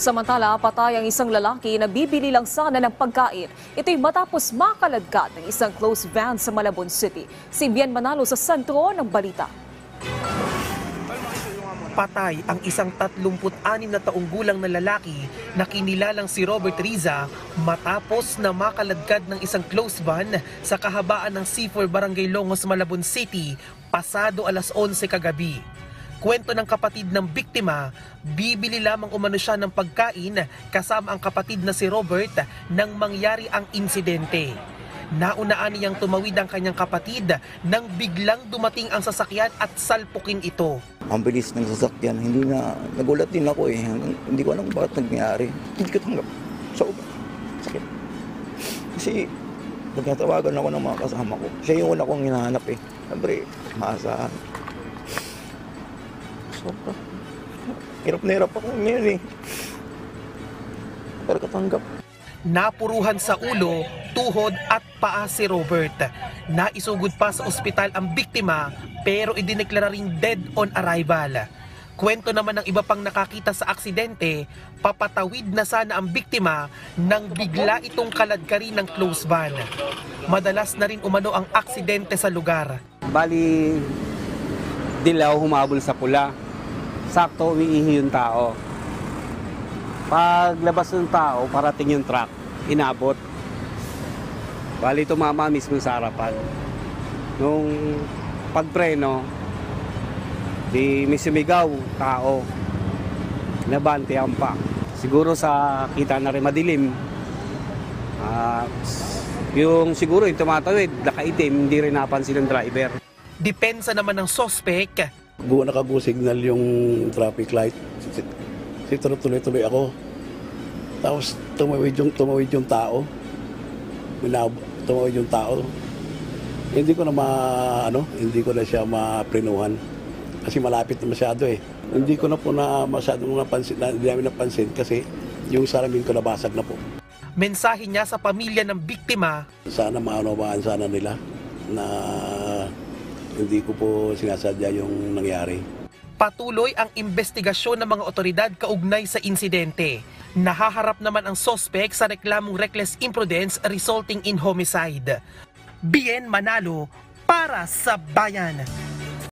Samantala, patay ang isang lalaki na bibili lang sana ng pagkain. Ito'y matapos makaladkad ng isang closed van sa Malabon City. Si Bien Manalo sa sentro ng balita. Patay ang isang 36 na taong gulang na lalaki na kinilalang si Robert Riza matapos na makaladkad ng isang closed van sa kahabaan ng C4 Barangay Longos, Malabon City pasado alas 11 kagabi. Kwento ng kapatid ng biktima, bibili lamang umano siya ng pagkain kasama ang kapatid na si Robert nang mangyari ang insidente. Naunaan niyang tumawid ang kanyang kapatid nang biglang dumating ang sasakyan at salpukin ito. Ang bilis ng sasakyan, nagulat din ako eh. Hindi ko alam bakit nangyari. Hindi ko tanggap. Sakit. Kasi nagkatawagan ako ng mga kasama ko. Siya yung una kong hinahanap eh. Siyempre, maasahan. Sobra. Hirap na hirap ako ngayon eh. Pero katanggap. Napuruhan sa ulo, tuhod at paa si Robert. Naisugod pa sa ospital ang biktima pero idineklara ring dead on arrival. Kwento naman ng iba pang nakakita sa aksidente, papatawid na sana ang biktima nang bigla itong kaladkari ng closed van. Madalas na rin umano ang aksidente sa lugar. Bali, dilaw humabol sa pula. Sakto umiihi yung tao. Paglabas ng tao, parating yung truck, inabot. Bali, tumama mismo sa harapan. Nung pagpreno, di may sumigaw, tao. Nabantihan pa. Siguro sa kita na rin madilim. Yung siguro yung tumatawid, nakaitim, hindi rin napansin ng driver. Depensa naman ng sospek. Nakago-signal yung traffic light. Tuloy-tuloy ako. Tapos tumawid yung tao. Tumawid yung tao. Hindi ko na siya maprenuhan. Kasi malapit na masyado eh. Hindi ko na po masyadong napansin kasi yung salamin ko nabasag na po. Mensahe niya sa pamilya ng biktima. Sana maunawaan sana nila na hindi ko po sinasadya yung nangyari. Patuloy ang investigasyon ng mga otoridad kaugnay sa insidente. Nahaharap naman ang sospek sa reklamong reckless imprudence resulting in homicide. Bien Manalo para sa Bayan.